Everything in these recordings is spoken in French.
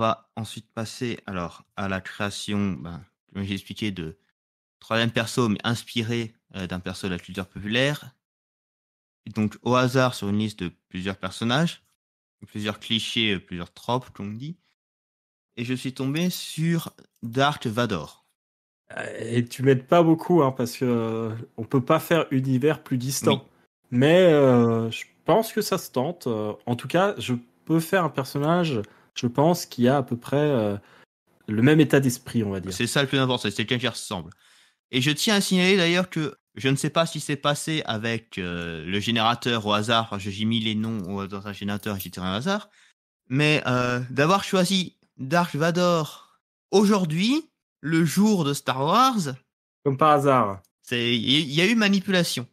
va ensuite passer alors à la création, comme j'ai expliqué, de troisième perso, mais inspiré d'un perso de la culture populaire. Et donc au hasard sur une liste de plusieurs personnages, plusieurs clichés, plusieurs tropes, comme on dit. Et je suis tombé sur Dark Vador. Et tu m'aides pas beaucoup, hein, parce que on peut pas faire univers plus distant. Oui. Mais je pense que ça se tente. En tout cas, je peux faire un personnage, je pense, qui a à peu près le même état d'esprit, on va dire. C'est ça le plus important, c'est quelqu'un qui ressemble. Et je tiens à signaler d'ailleurs que je ne sais pas ce qui s'est passé avec le générateur au hasard, parce que j'ai mis les noms dans un générateur et j'ai tiré un hasard, mais d'avoir choisi Dark Vador aujourd'hui, le jour de Star Wars, Comme par hasard. il y a eu manipulation.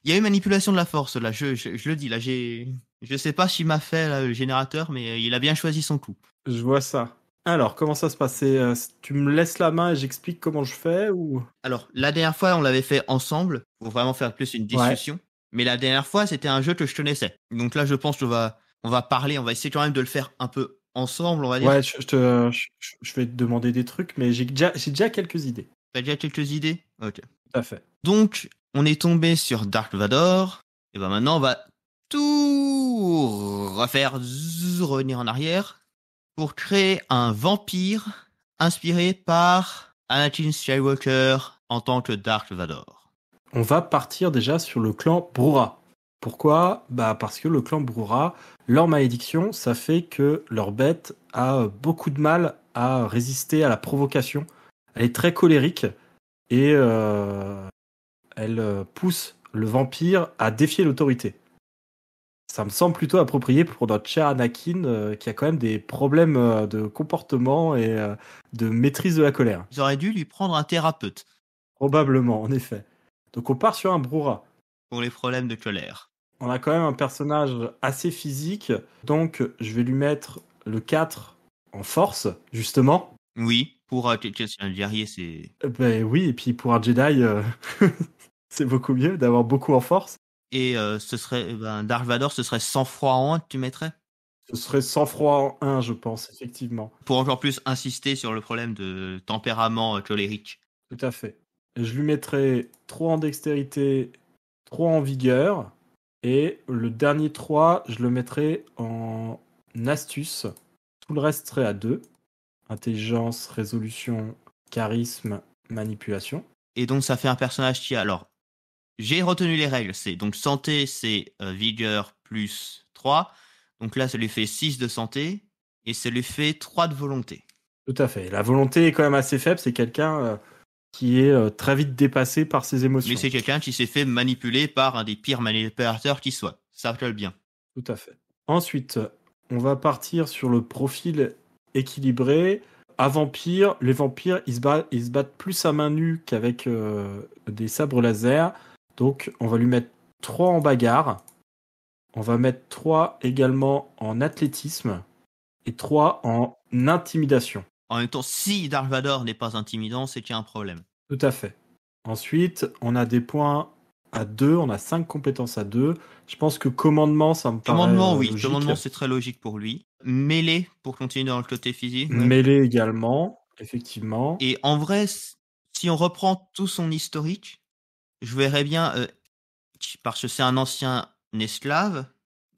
Il y a eu manipulation de la force là, je le dis là, je sais pas s'il m'a fait là, le générateur, mais il a bien choisi son coup. Je vois ça. Alors, comment ça se passait? Tu me laisses la main et j'explique comment je fais ou... Alors, la dernière fois, on l'avait fait ensemble, pour vraiment faire plus une Ouais. discussion. Mais la dernière fois, c'était un jeu que je connaissais. Donc là, je pense qu'on va parler, on va essayer quand même de le faire un peu ensemble, on va dire. Ouais, je vais te demander des trucs, mais j'ai déjà quelques idées. T'as déjà quelques idées? Ok. Tout à fait. Donc, on est tombé sur Dark Vador. Et ben maintenant, on va tout refaire, revenir en arrière, pour créer un vampire inspiré par Anakin Skywalker en tant que Dark Vador. On va partir déjà sur le clan Brura. Pourquoi? Bah parce que le clan Brura, leur malédiction, ça fait que leur bête a beaucoup de mal à résister à la provocation. Elle est très colérique et elle pousse le vampire à défier l'autorité. Ça me semble plutôt approprié pour notre cher Anakin qui a quand même des problèmes de comportement et de maîtrise de la colère. Ils auraient dû lui prendre un thérapeute Probablement, en effet. Donc on part sur un Brura. pour les problèmes de colère. On a quand même un personnage assez physique, donc je vais lui mettre le 4 en force, justement. Oui, pour un guerrier, c'est... Ben oui, et puis pour un Jedi, c'est beaucoup mieux d'avoir beaucoup en force. Et ce serait... Dark Vador, ce serait sang-froid en 1 que tu mettrais? Ce serait sang-froid en 1, je pense, effectivement. Pour encore plus insister sur le problème de tempérament colérique. Tout à fait. Je lui mettrai 3 en dextérité, 3 en vigueur, et le dernier 3, je le mettrai en astuce. Tout le reste serait à 2. Intelligence, résolution, charisme, manipulation. Et donc, ça fait un personnage qui a... Alors, j'ai retenu les règles. C'est donc santé, c'est vigueur plus 3. Donc là, ça lui fait 6 de santé. Et ça lui fait 3 de volonté. Tout à fait. La volonté est quand même assez faible. C'est quelqu'un qui est très vite dépassé par ses émotions. Mais c'est quelqu'un qui s'est fait manipuler par un des pires manipulateurs qui soit. Ça colle bien. Tout à fait. Ensuite, on va partir sur le profil équilibré. À vampire, les vampires, ils se battent plus à main nue qu'avec des sabres laser. Donc, on va lui mettre 3 en bagarre. On va mettre 3 également en athlétisme. Et 3 en intimidation. En même temps, si Dark Vador n'est pas intimidant, c'est qu'il y a un problème. Tout à fait. Ensuite, on a des points à 2. On a 5 compétences à 2. Je pense que commandement, ça me paraît Commandement, oui. logique. Commandement, c'est très logique pour lui. Mêlée, pour continuer dans le côté physique. Ouais. Mêlée également, effectivement. Et en vrai, si on reprend tout son historique, je verrais bien, parce que c'est un ancien esclave,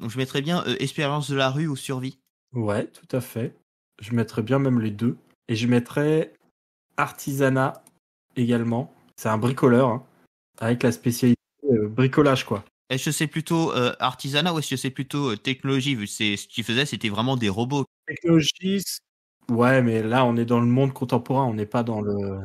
donc je mettrais bien expérience de la rue ou survie. Ouais, tout à fait. Je mettrais bien même les deux. Et je mettrais artisanat également. C'est un bricoleur, hein, avec la spécialité bricolage, quoi. Est-ce que c'est plutôt artisanat ou est-ce que c'est plutôt technologie, vu que ce qu'il faisait, c'était vraiment des robots? Technologie, ouais, mais là, on est dans le monde contemporain, on n'est pas dans le...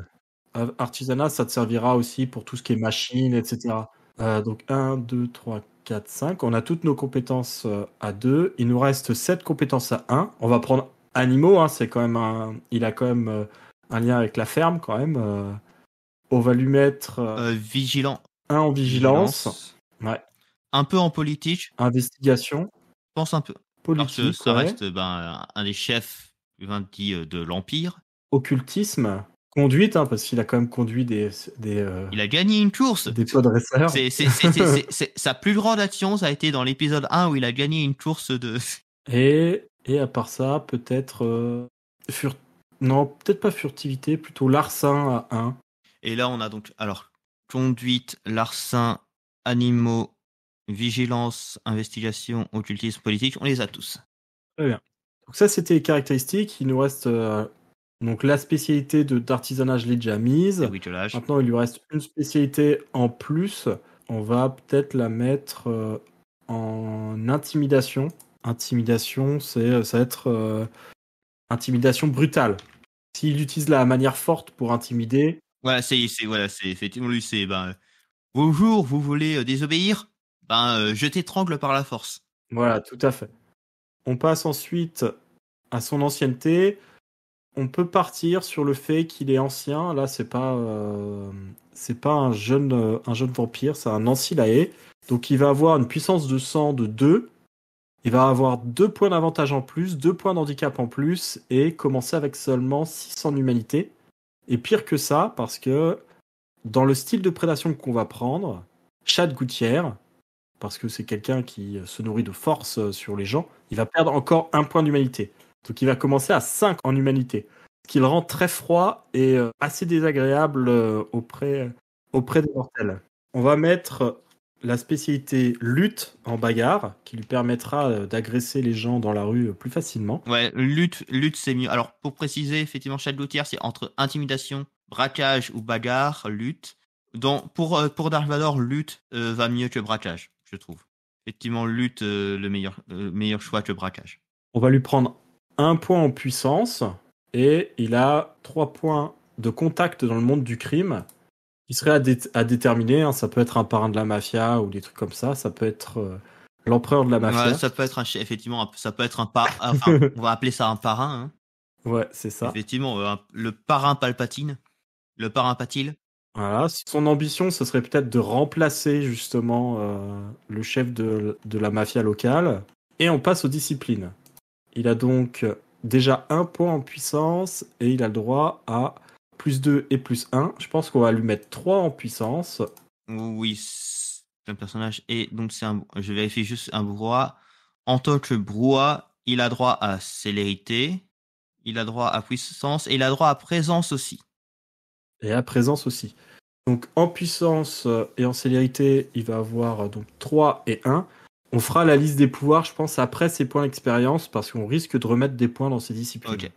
Artisanat, ça te servira aussi pour tout ce qui est machine, etc. Donc 1, 2, 3, 4, 5. On a toutes nos compétences à 2. Il nous reste 7 compétences à 1. On va prendre animaux, hein, c'est quand même il a quand même un lien avec la ferme, quand même. On va lui mettre Vigilant. 1 en vigilance. Ouais. Un peu en politique. Investigation. Je pense un peu. Politique, parce que ça ouais. reste un des chefs de l'Empire. Occultisme. Conduite, hein, parce qu'il a quand même conduit des il a gagné une course. Des podresseurs. Sa plus grande action, ça a été dans l'épisode 1 où il a gagné une course de... Et à part ça, peut-être Non, peut-être pas furtivité, plutôt larcin à 1. Et là, on a donc, alors, conduite, larcin, animaux, vigilance, investigation, occultisme, politique, on les a tous. Très bien. Donc ça, c'était les caractéristiques. Il nous reste donc la spécialité d'artisanat, je l'ai déjà mise. C'est bricolage. Maintenant, il lui reste une spécialité en plus. On va peut-être la mettre en intimidation. Intimidation, ça va être intimidation brutale. S'il utilise la manière forte pour intimider. Voilà, c'est effectivement lui, c'est bonjour, vous voulez désobéir? Je t'étrangle par la force. Voilà, tout à fait. On passe ensuite à son ancienneté. On peut partir sur le fait qu'il est ancien. Là, c'est pas un jeune vampire, c'est un Ancillae. Donc, il va avoir une puissance de sang de 2. Il va avoir 2 points d'avantage en plus, 2 points d'handicap en plus, et commencer avec seulement 6 en humanité. Et pire que ça, parce que dans le style de prédation qu'on va prendre, chat de gouttière, parce que c'est quelqu'un qui se nourrit de force sur les gens, il va perdre encore 1 point d'humanité. Donc il va commencer à 5 en humanité. Ce qui le rend très froid et assez désagréable auprès des mortels. On va mettre la spécialité lutte en bagarre, qui lui permettra d'agresser les gens dans la rue plus facilement. Ouais, lutte, c'est mieux. Alors, pour préciser, effectivement, chat de gouttière, c'est entre intimidation, braquage ou bagarre, lutte. Pour Dark Vador, lutte va mieux que braquage, je trouve. Effectivement, lutte, le meilleur choix que braquage. On va lui prendre 1 point en puissance et il a 3 points de contact dans le monde du crime qui serait à déterminer. Hein. Ça peut être un parrain de la mafia ou des trucs comme ça. Ça peut être l'empereur de la mafia. Ouais, ça peut être effectivement, ça peut être un parrain. Enfin, on va appeler ça un parrain. Hein. Ouais, c'est ça. Effectivement, le parrain Palpatine. Le parrain Patil. Voilà. Son ambition, ce serait peut-être de remplacer justement le chef de la mafia locale. Et on passe aux disciplines. Il a donc déjà 1 point en puissance et il a le droit à plus 2 et plus 1. Je pense qu'on va lui mettre 3 en puissance. Oui, c'est un personnage. Et donc, je vérifie juste un brouhaha. En tant que brouhaha, il a droit à célérité, il a droit à puissance et il a droit à présence aussi. Et à présence aussi. Donc en puissance et en célérité, il va avoir donc 3 et 1. On fera la liste des pouvoirs, je pense, après ses points d'expérience, parce qu'on risque de remettre des points dans ces disciplines. Ok.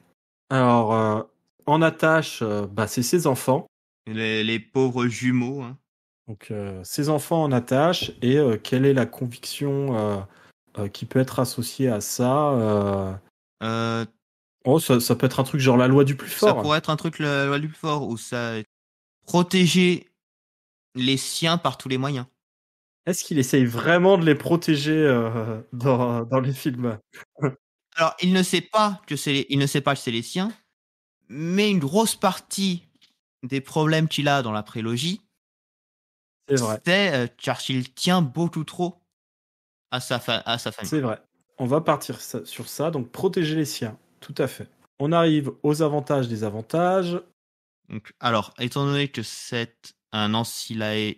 Alors, en attache, c'est ses enfants. Les pauvres jumeaux. Hein. Donc, ses enfants en attache, et quelle est la conviction qui peut être associée à ça Oh, ça peut être un truc genre la loi du plus fort. Ça pourrait être un truc la loi du plus fort, où ça protéger les siens par tous les moyens. Est-ce qu'il essaye vraiment de les protéger dans les films? Alors, il ne sait pas que c'est les siens, mais une grosse partie des problèmes qu'il a dans la prélogie, C'est vrai. c'est car il tient beaucoup trop à sa famille. C'est vrai. On va partir sur ça, donc protéger les siens. Tout à fait. On arrive aux avantages des avantages. Donc, alors, étant donné que c'est un Ancillae,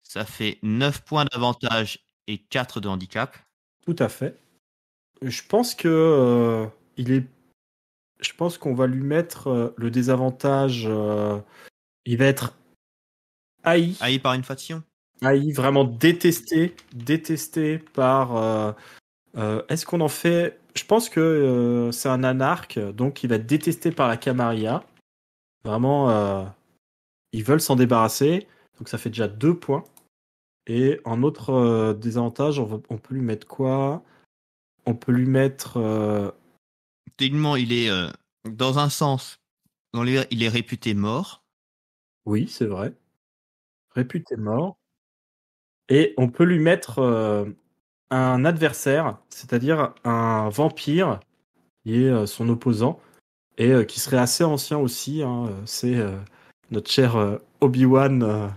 ça fait 9 points d'avantage et 4 de handicap. Tout à fait. Je pense que je pense qu'on va lui mettre le désavantage. Il va être haï. Haï par une faction. Haï, vraiment détesté par. Est-ce qu'on en fait. Je pense que c'est un anarque, donc il va être détesté par la Camarilla. Vraiment, ils veulent s'en débarrasser. Donc ça fait déjà 2 points. Et en autre désavantage, on peut lui mettre quoi? On peut lui mettre. Techniquement, il est, dans un sens, il est réputé mort. Oui, c'est vrai. Réputé mort. Et on peut lui mettre un adversaire, c'est-à-dire un vampire qui est son opposant et qui serait assez ancien aussi. Hein. C'est notre cher Obi-Wan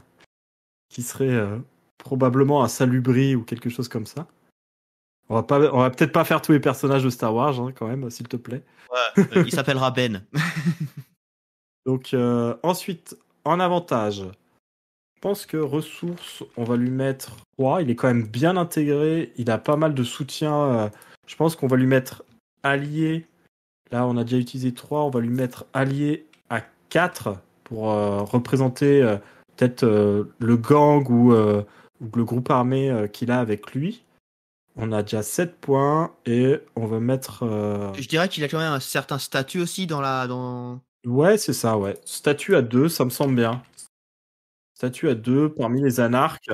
qui serait probablement un Salubri ou quelque chose comme ça. On va peut-être pas faire tous les personnages de Star Wars hein, quand même, s'il te plaît. Ouais, il s'appellera Ben. Donc ensuite, en avantage, je pense que ressources, on va lui mettre 3. Il est quand même bien intégré. Il a pas mal de soutien. Je pense qu'on va lui mettre allié Là, on a déjà utilisé 3. On va lui mettre allié à 4 pour représenter peut-être le gang ou le groupe armé qu'il a avec lui. On a déjà 7 points et on va mettre. Je dirais qu'il a quand même un certain statut aussi dans... Ouais, c'est ça, ouais. Statut à 2, ça me semble bien. Statut à 2 parmi les anarques.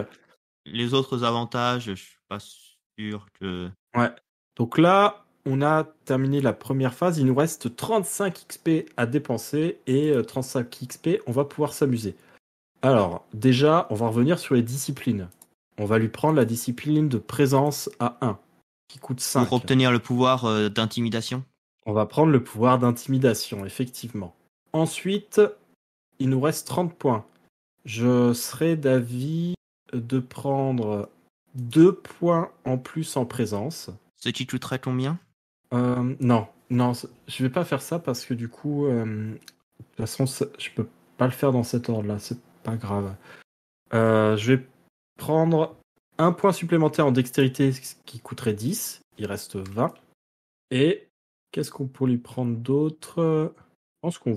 Les autres avantages, je suis pas sûr que... Ouais. Donc là, on a terminé la première phase. Il nous reste 35 XP à dépenser et 35 XP, on va pouvoir s'amuser. Alors, déjà, on va revenir sur les disciplines. On va lui prendre la discipline de présence à 1, qui coûte Pour 5. obtenir le pouvoir d'intimidation. On va prendre le pouvoir d'intimidation, effectivement. Ensuite, il nous reste 30 points. Je serais d'avis de prendre 2 points en plus en présence. Ce qui coûterait combien? Non, je vais pas faire ça parce que du coup, de toute façon, je peux pas le faire dans cet ordre-là, c'est pas grave. Je vais prendre un point supplémentaire en dextérité, ce qui coûterait 10, il reste 20. Et qu'est-ce qu'on peut lui prendre d'autre? Je pense on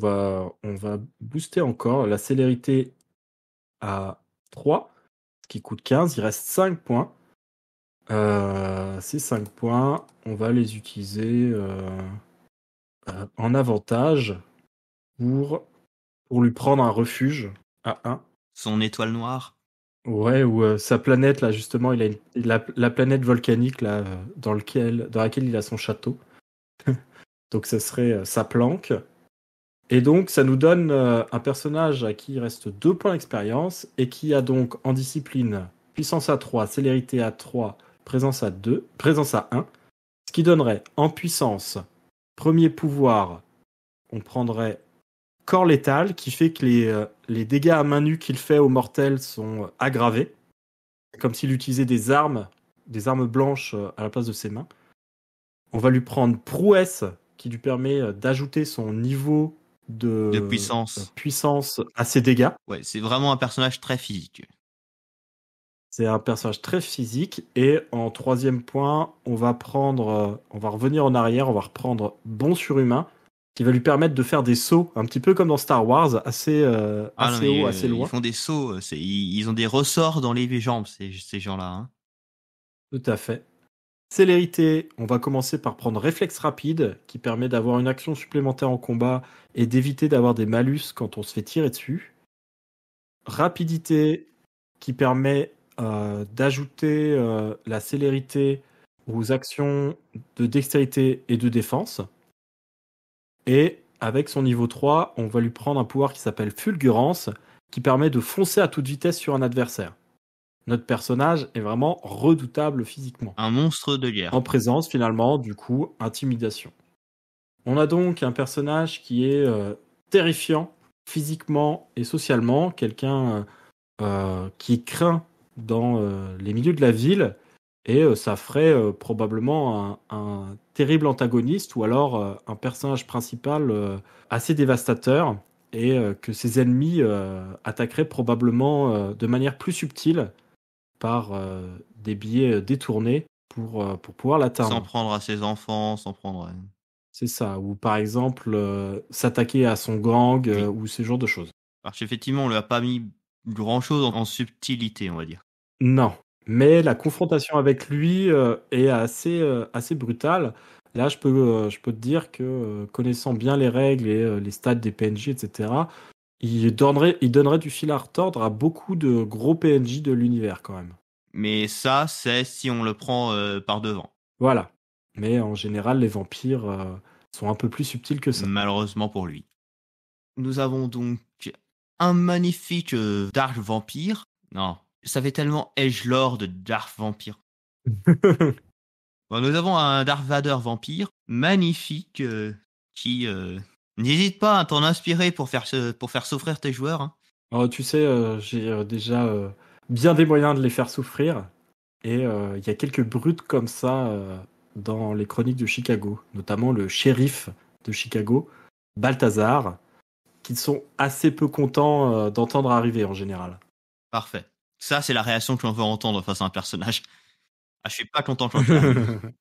va booster encore la célérité à 3, ce qui coûte 15, il reste 5 points. Ces 5 points, on va les utiliser en avantage pour lui prendre un refuge à 1. Son étoile noire. Ouais, ou sa planète, là, justement, il a la planète volcanique, là, dans laquelle il a son château. Donc, ça serait sa planque. Et donc, ça nous donne un personnage à qui il reste 2 points d'expérience et qui a donc en discipline puissance à 3, célérité à 3, présence à 2, présence à 1. Ce qui donnerait en puissance, premier pouvoir, on prendrait corps létal, qui fait que les dégâts à main nue qu'il fait aux mortels sont aggravés. Comme s'il utilisait des armes blanches à la place de ses mains. On va lui prendre prouesse, qui lui permet d'ajouter son niveau De de puissance. puissance à ses dégâts. Ouais, c'est vraiment un personnage très physique. C'est un personnage très physique. Et en troisième point, on va revenir en arrière, on va reprendre bon surhumain, qui va lui permettre de faire des sauts, un petit peu comme dans Star Wars, assez Non, mais, haut, assez ils loin. font des sauts, ils ont des ressorts dans les jambes, ces gens-là. Hein. Tout à fait. Célérité, on va commencer par prendre réflexe rapide, qui permet d'avoir une action supplémentaire en combat et d'éviter d'avoir des malus quand on se fait tirer dessus. Rapidité, qui permet d'ajouter la célérité aux actions de dextérité et de défense. Et avec son niveau 3, on va lui prendre un pouvoir qui s'appelle Fulgurance, qui permet de foncer à toute vitesse sur un adversaire. Notre personnage est vraiment redoutable physiquement. Un monstre de guerre. En présence, finalement, du coup, intimidation. On a donc un personnage qui est terrifiant physiquement et socialement, quelqu'un qui craint dans les milieux de la ville, et ça ferait probablement un terrible antagoniste ou alors un personnage principal assez dévastateur, et que ses ennemis attaqueraient probablement de manière plus subtile par des biais détournés pour pouvoir Sans l'atteindre. prendre à ses enfants, sans prendre... C'est ça, ou par exemple s'attaquer à son gang Oui. ou ce genre de choses. Parce qu'effectivement, on lui a pas mis grand-chose en subtilité, on va dire. Non, mais la confrontation avec lui est assez brutale. Là, je peux te dire que connaissant bien les règles et les stats des PNJ, etc., il donnerait du fil à retordre à beaucoup de gros PNJ de l'univers quand même. Mais ça, c'est si on le prend par devant. Voilà. Mais en général, les vampires sont un peu plus subtils que ça. Malheureusement pour lui. Nous avons donc un magnifique Dark Vampire. Non, ça fait tellement edgelord de Dark Vampire. Bon, nous avons un Darth Vader vampire magnifique qui n'hésite pas à t'en inspirer pour faire souffrir tes joueurs. Hein. Alors, tu sais, j'ai déjà bien des moyens de les faire souffrir. Et il y a quelques brutes comme ça dans les chroniques de Chicago, notamment le shérif de Chicago, Balthazar, qui sont assez peu contents d'entendre arriver en général. Parfait. Ça, c'est la réaction que l'on veut entendre face à un personnage. Ah, je suis pas content quand il arrive.